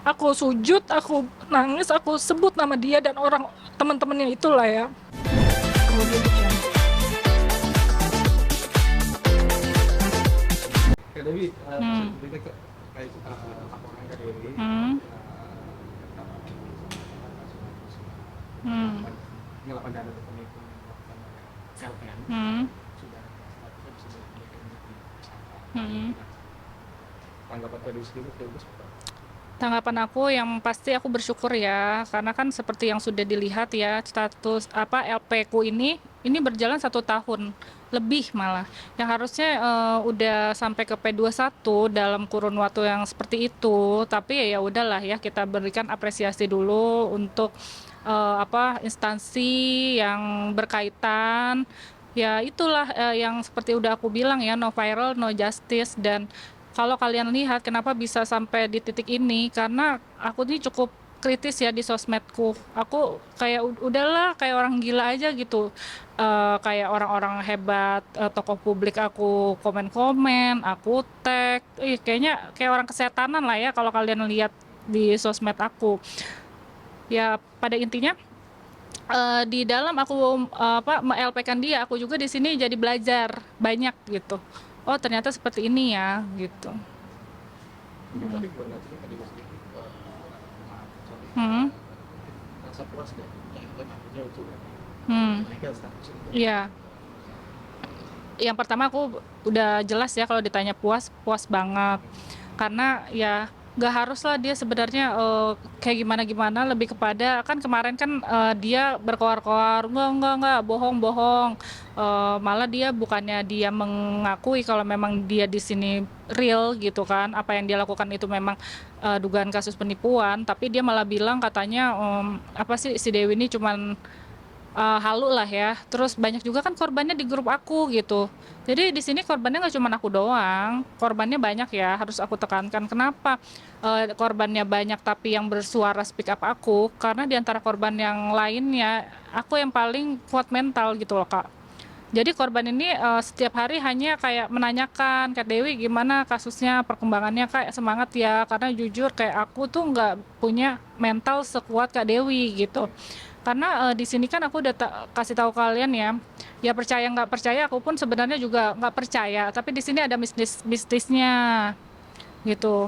Aku sujud, aku nangis, aku sebut nama dia dan orang teman-temannya itulah ya. Kak Dewi, Hmm. cerita terkait laporan Kak Dewi Hmm. Hmm. penyerapan dana ke penipuan yang dilakukan oleh LN Hmm. sudah statusnya sudah diberikan menjadi tersangka. Hmm. Tanggapan Kak Dewi sendiri seperti apa? Tanggapan aku yang pasti aku bersyukur ya, karena kan seperti yang sudah dilihat ya, status apa LP ku ini berjalan 1 tahun lebih malah. Yang harusnya udah sampai ke P21 dalam kurun waktu yang seperti itu. Tapi ya udahlah ya, kita berikan apresiasi dulu untuk apa instansi yang berkaitan. Ya itulah yang seperti udah aku bilang ya, no viral, no justice. Dan kalau kalian lihat kenapa bisa sampai di titik ini, karena aku ini cukup kritis ya di sosmedku. Aku kayak udahlah kayak orang gila aja gitu. Kayak orang-orang hebat, tokoh publik aku komen-komen, aku tag. Kayaknya kayak orang kesetanan lah ya kalau kalian lihat di sosmed aku. Ya pada intinya di dalam aku apa me-LP-kan dia, aku juga di sini jadi belajar banyak gitu. Oh ternyata seperti ini ya gitu. Tapi buat nanti Kak Dewi sendiri maaf sorry Hmm. rasa puas deh yang akhirnya untuk Hmm. menaikkan status itu. Iya. Yang pertama aku udah jelas ya kalau ditanya puas, puas banget. Karena ya nggak harus lah dia sebenarnya kayak gimana-gimana, lebih kepada kan kemarin kan dia berkoar-koar, enggak, bohong-bohong. Malah dia bukannya dia mengakui kalau memang dia di sini real gitu kan, apa yang dia lakukan itu memang dugaan kasus penipuan, tapi dia malah bilang katanya apa sih si Dewi ini cuman halu lah ya. Terus banyak juga kan korbannya di grup aku gitu. Jadi di sini korbannya nggak cuma aku doang, korbannya banyak ya. Harus aku tekankan kenapa korbannya banyak tapi yang bersuara speak up aku, karena di antara korban yang lainnya aku yang paling kuat mental gitu loh kak. Jadi korban ini setiap hari hanya kayak menanyakan, Kak Dewi gimana kasusnya, perkembangannya Kak, semangat ya. Karena jujur kayak aku tuh nggak punya mental sekuat Kak Dewi gitu. Karena di sini kan aku udah kasih tahu kalian ya, ya percaya nggak percaya, aku pun sebenarnya juga nggak percaya. Tapi di sini ada bisnisnya gitu.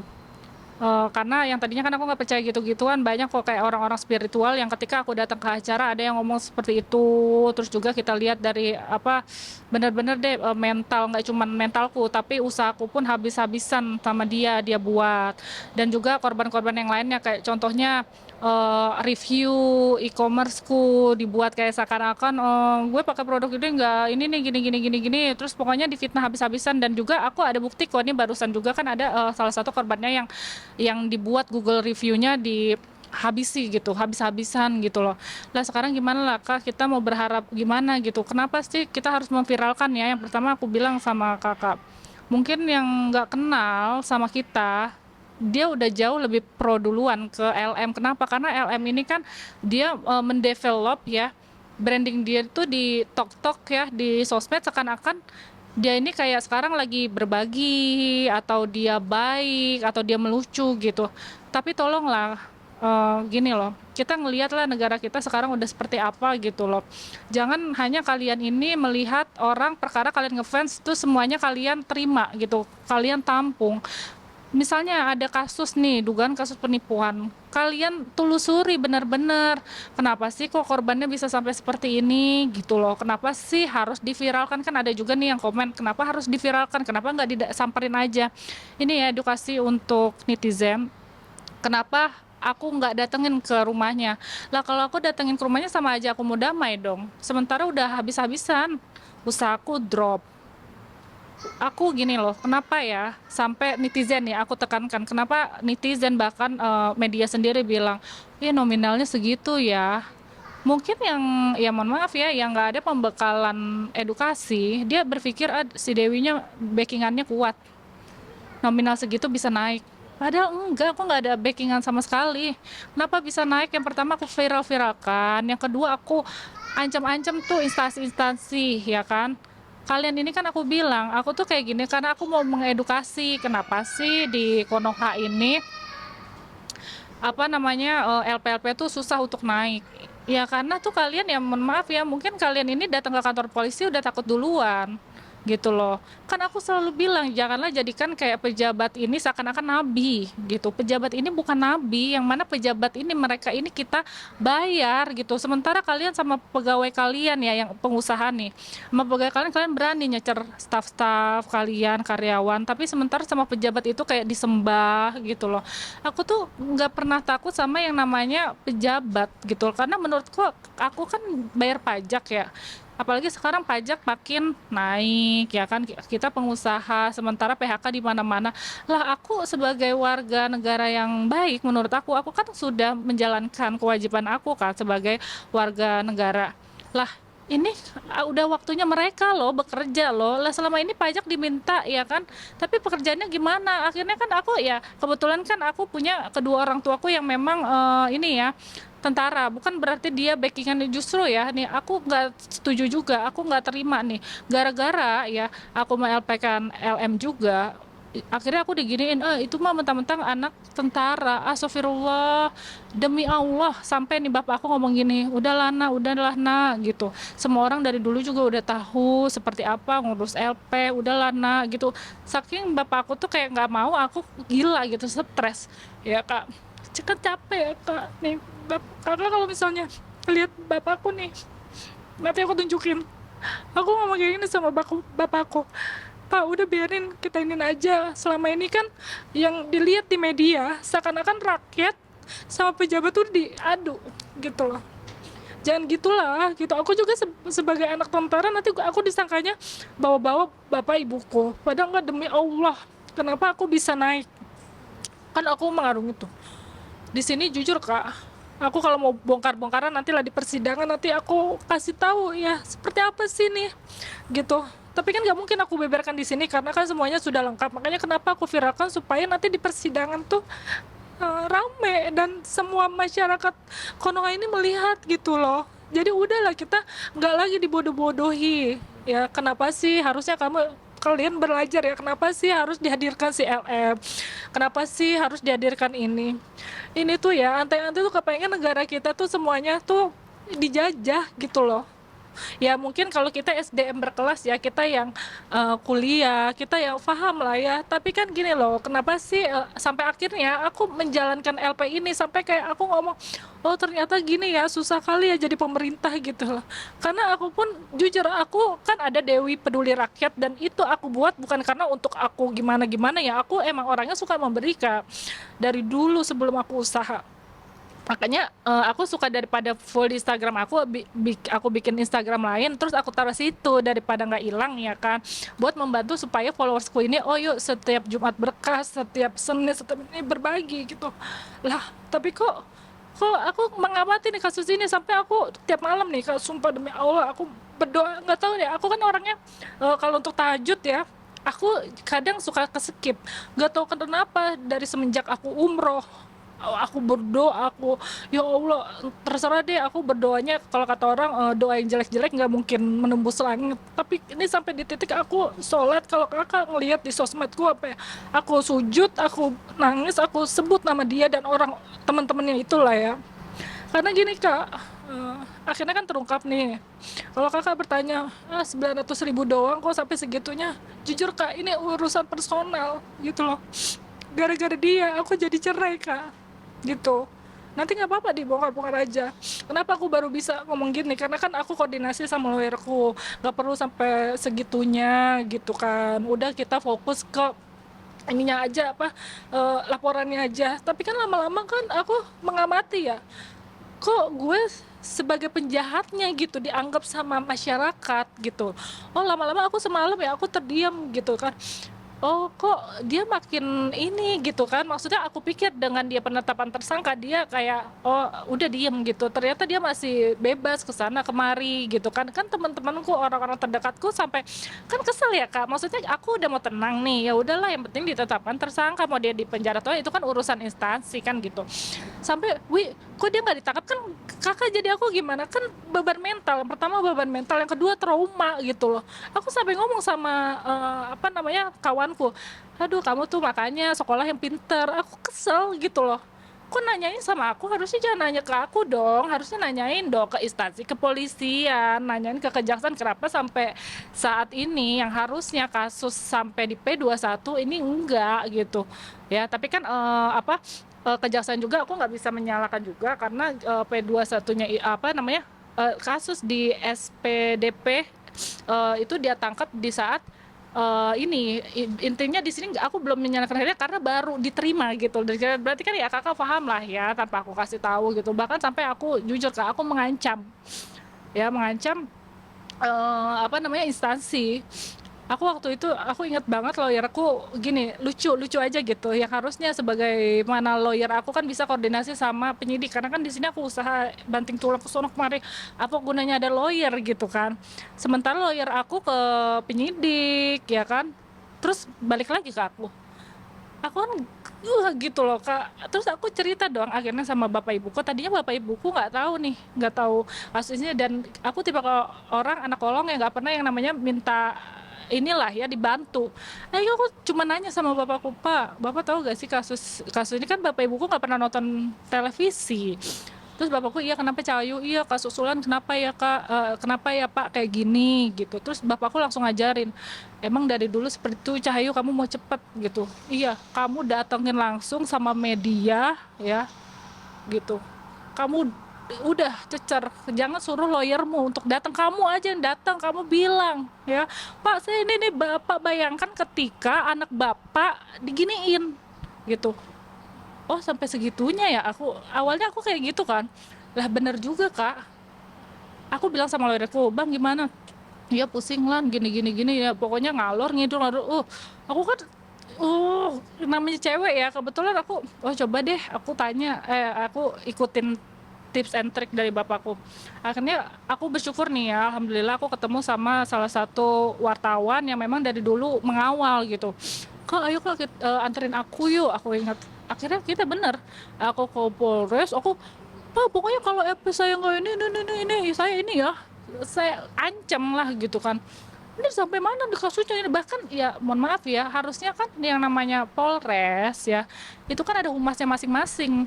Karena yang tadinya kan aku nggak percaya gitu-gituan, banyak kok kayak orang-orang spiritual yang ketika aku datang ke acara ada yang ngomong seperti itu. Terus juga kita lihat dari apa, benar-benar deh mental, nggak cuma mentalku tapi usahaku pun habis-habisan sama dia buat. Dan juga korban-korban yang lainnya kayak contohnya review e-commerceku dibuat kayak seakan-akan gue pakai produk ini enggak, ini nih gini terus pokoknya difitnah habis-habisan. Dan juga aku ada bukti kok, ini barusan juga kan ada salah satu korbannya yang dibuat Google reviewnya habisi gitu, habis-habisan gitu loh. Lah sekarang gimana lah kak, kita mau berharap gimana gitu, kenapa sih kita harus memviralkan ya. Yang pertama aku bilang sama kakak, mungkin yang nggak kenal sama kita, dia udah jauh lebih pro duluan ke LM. Kenapa? Karena LM ini kan dia mendevelop ya branding dia itu di TikTok ya, di sosmed, seakan-akan dia ini kayak sekarang lagi berbagi atau dia baik atau dia melucu gitu. Tapi tolonglah gini loh, kita ngelihatlah negara kita sekarang udah seperti apa gitu loh. Jangan hanya kalian ini melihat orang perkara kalian ngefans itu semuanya kalian terima gitu, kalian tampung. Misalnya ada kasus nih, dugaan kasus penipuan, kalian telusuri benar-benar, kenapa sih kok korbannya bisa sampai seperti ini gitu loh, kenapa sih harus diviralkan. Kan ada juga nih yang komen, kenapa harus diviralkan, kenapa nggak disamperin aja. Ini ya edukasi untuk netizen, kenapa aku nggak datengin ke rumahnya. Lah kalau aku datengin ke rumahnya sama aja aku mau damai dong, sementara udah habis-habisan, usahaku drop. Aku gini loh, kenapa ya sampai netizen ya, aku tekankan, kenapa netizen bahkan media sendiri bilang, ya nominalnya segitu ya. Mungkin yang, ya mohon maaf ya, yang nggak ada pembekalan edukasi, dia berpikir si Dewinya backingannya kuat, nominal segitu bisa naik. Padahal enggak, aku nggak ada backingan sama sekali. Kenapa bisa naik? Yang pertama aku viral-viralkan, yang kedua aku ancam-ancam tuh instansi-instansi ya kan. Kalian ini kan aku bilang, aku tuh kayak gini karena aku mau mengedukasi kenapa sih di Konoha ini LP-LP tuh susah untuk naik. Ya karena tuh kalian ya mohon maaf ya, mungkin kalian ini datang ke kantor polisi udah takut duluan gitu loh. Kan aku selalu bilang janganlah jadikan kayak pejabat ini seakan-akan nabi gitu. Pejabat ini bukan nabi, yang mana pejabat ini mereka ini kita bayar gitu. Sementara kalian sama pegawai kalian ya yang pengusaha nih, sama pegawai kalian kalian berani nyecer staff-staff kalian, karyawan, tapi sementara sama pejabat itu kayak disembah gitu loh. Aku tuh nggak pernah takut sama yang namanya pejabat gitu, karena menurutku aku kan bayar pajak ya, apalagi sekarang pajak makin naik ya kan, kita pengusaha sementara PHK di mana-mana. Lah aku sebagai warga negara yang baik, menurut aku kan sudah menjalankan kewajiban aku kan sebagai warga negara. Lah ini udah waktunya mereka loh bekerja loh. Lah selama ini pajak diminta ya kan, tapi pekerjaannya gimana? Akhirnya kan aku ya kebetulan kan aku punya kedua orang tuaku yang memang ini ya tentara, bukan berarti dia backingan, justru ya nih aku nggak setuju juga, aku nggak terima nih gara-gara ya aku mau LP kan LM juga, akhirnya aku diginiin, itu mah mentang-mentang anak tentara. Astagfirullah, demi Allah, sampai nih bapak aku ngomong gini, udahlah nak gitu, semua orang dari dulu juga udah tahu seperti apa ngurus LP, udahlah nak gitu. Saking bapak aku tuh kayak nggak mau aku gila gitu, stres ya kak, kan capek ya kak nih karena kalau misalnya lihat bapakku nih, nanti aku tunjukin, aku ngomong kayak gini sama bapakku, Pak udah biarin kita ini aja, selama ini kan yang dilihat di media seakan-akan rakyat sama pejabat tuh diadu gitu loh, jangan gitulah gitu. Aku juga sebagai anak tentara nanti aku disangkanya bawa-bawa bapak ibuku, padahal nggak. Demi Allah, kenapa aku bisa naik, kan aku mengarungi tuh di sini. Jujur kak, aku kalau mau bongkar-bongkaran nanti lah di persidangan, nanti aku kasih tahu ya seperti apa sih nih gitu. Tapi kan nggak mungkin aku beberkan di sini karena kan semuanya sudah lengkap. Makanya kenapa aku viralkan supaya nanti di persidangan tuh rame dan semua masyarakat Konoha ini melihat gitu loh. Jadi udahlah, kita nggak lagi dibodoh-bodohi. Ya kenapa sih harusnya kalian belajar ya, kenapa sih harus dihadirkan si LM, kenapa sih harus dihadirkan ini tuh ya, antai-antai tuh kepengen negara kita tuh semuanya tuh dijajah gitu loh. Ya mungkin kalau kita SDM berkelas ya, kita yang kuliah, kita yang paham lah ya. Tapi kan gini loh, kenapa sih sampai akhirnya aku menjalankan LP ini sampai kayak aku ngomong, oh ternyata gini ya, susah kali ya jadi pemerintah gitu loh. Karena aku pun jujur, aku kan ada Dewi Peduli Rakyat dan itu aku buat bukan karena untuk aku gimana-gimana ya. Aku emang orangnya suka memberi Kak, dari dulu sebelum aku usaha. Makanya aku suka daripada full di Instagram aku, aku bikin Instagram lain terus aku taruh situ daripada nggak hilang ya kan, buat membantu supaya followersku ini, oh yuk setiap Jumat berkah, setiap Senin, setiap ini berbagi gitu lah. Tapi kok aku mengamati nih kasus ini sampai aku tiap malam nih Kak, sumpah demi Allah aku berdoa. Nggak tahu deh, aku kan orangnya kalau untuk tahajud ya aku kadang suka keskip, nggak tahu kenapa. Dari semenjak aku umroh, aku berdoa, aku ya Allah terserah deh, aku berdoanya kalau kata orang doa yang jelek-jelek nggak mungkin menembus langit. Tapi ini sampai di titik aku sholat, kalau kakak ngelihat di sosmedku apa ya, aku sujud, aku nangis, aku sebut nama dia dan orang teman-temannya itulah ya. Karena gini kak, akhirnya kan terungkap nih. Kalau kakak bertanya, 900.000 doang kok sampai segitunya, jujur kak ini urusan personal gitu loh. Gara-gara dia aku jadi cerai kak gitu. Nanti nggak apa-apa dibongkar-bongkar aja. Kenapa aku baru bisa ngomong gini, karena kan aku koordinasi sama lawyerku, nggak perlu sampai segitunya gitu kan. Udah kita fokus ke ininya aja, apa laporannya aja. Tapi kan lama-lama kan aku mengamati ya, kok gue sebagai penjahatnya gitu dianggap sama masyarakat gitu. Oh lama-lama aku semalam ya aku terdiam gitu kan, oh kok dia makin ini gitu kan. Maksudnya aku pikir dengan dia penetapan tersangka dia kayak oh udah diem gitu, ternyata dia masih bebas ke sana kemari gitu kan. Kan teman-temanku, orang-orang terdekatku sampai kan kesel ya kak. Maksudnya aku udah mau tenang nih, ya udahlah yang penting ditetapkan tersangka, mau dia di penjara atau itu kan urusan instansi kan gitu. Sampai kok dia nggak ditangkap kan kakak, jadi aku gimana kan, beban mental. Yang pertama beban mental, yang kedua trauma gitu loh. Aku sampai ngomong sama kawanku, aduh kamu tuh makanya sekolah yang pinter. Aku kesel gitu loh, kok nanyain sama aku, harusnya jangan nanya ke aku dong, harusnya nanyain dong ke instansi kepolisian, nanyain ke kejaksaan kenapa sampai saat ini yang harusnya kasus sampai di P21 ini enggak gitu ya. Tapi kan kejaksaan juga aku nggak bisa menyalahkan juga karena P21-nya apa namanya kasus di SPDP itu dia tangkap di saat intinya di sini aku belum menyalahkan akhirnya karena baru diterima gitu. Berarti kan ya kakak paham lah ya tanpa aku kasih tahu gitu. Bahkan sampai aku jujur kak, aku mengancam apa namanya instansi. Aku waktu itu aku ingat banget lawyer aku gini, lucu aja gitu. Yang harusnya sebagai mana lawyer aku kan bisa koordinasi sama penyidik karena kan di sini aku usaha banting tulang ke sono kemari. Apa gunanya ada lawyer gitu kan. Sementara lawyer aku ke penyidik ya kan. Terus balik lagi ke aku. Aku kan gitu loh kak. Terus aku cerita dong akhirnya sama bapak ibuku. Tadinya bapak ibuku nggak tahu kasusnya, dan aku tipe orang anak kolong yang nggak pernah yang namanya minta inilah ya dibantu. Nah, aku cuma nanya sama bapakku, Pak, bapak tahu gak sih kasus ini, kan bapak ibuku nggak pernah nonton televisi. Terus bapakku, iya kenapa Cahayu, iya kasus Ulan kenapa ya kak, kenapa ya pak kayak gini gitu. Terus bapakku langsung ngajarin, emang dari dulu seperti itu Cahayu, kamu mau cepet gitu. Iya, kamu datengin langsung sama media ya gitu. Kamu udah cecer, jangan suruh lawyermu untuk datang, kamu aja yang datang, kamu bilang ya Pak, saya ini nih bapak, bayangkan ketika anak bapak diginiin gitu. Oh sampai segitunya ya. Awalnya aku kayak gitu kan, lah bener juga kak. Aku bilang sama lawyerku, bang gimana, ya pusing lah gini ya, pokoknya ngalor ngidul. Aku kan namanya cewek ya, kebetulan aku coba deh aku tanya, aku ikutin tips and trick dari bapakku. Akhirnya aku bersyukur nih ya, alhamdulillah aku ketemu sama salah satu wartawan yang memang dari dulu mengawal gitu. Kak ayo kak anterin aku yuk, aku ingat. Akhirnya kita bener, aku ke Polres, Pak pokoknya kalau FP saya nggak ini saya ini ya, saya ancam lah gitu kan. Ini sampai mana di kasusnya ini, bahkan ya mohon maaf ya, harusnya kan yang namanya Polres ya itu kan ada humasnya masing-masing.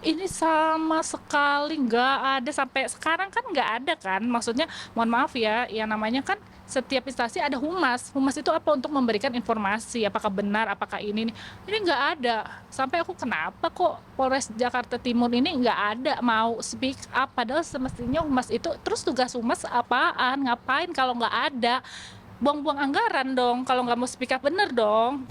Ini sama sekali nggak ada, sampai sekarang kan nggak ada kan. Maksudnya mohon maaf ya, yang namanya kan setiap instansi ada humas itu apa, untuk memberikan informasi apakah benar apakah ini nggak ada. Sampai aku kenapa kok Polres Jakarta Timur ini nggak ada mau speak up, padahal semestinya humas itu, terus tugas humas apaan, ngapain kalau nggak ada, buang-buang anggaran dong kalau nggak mau speak up, bener dong.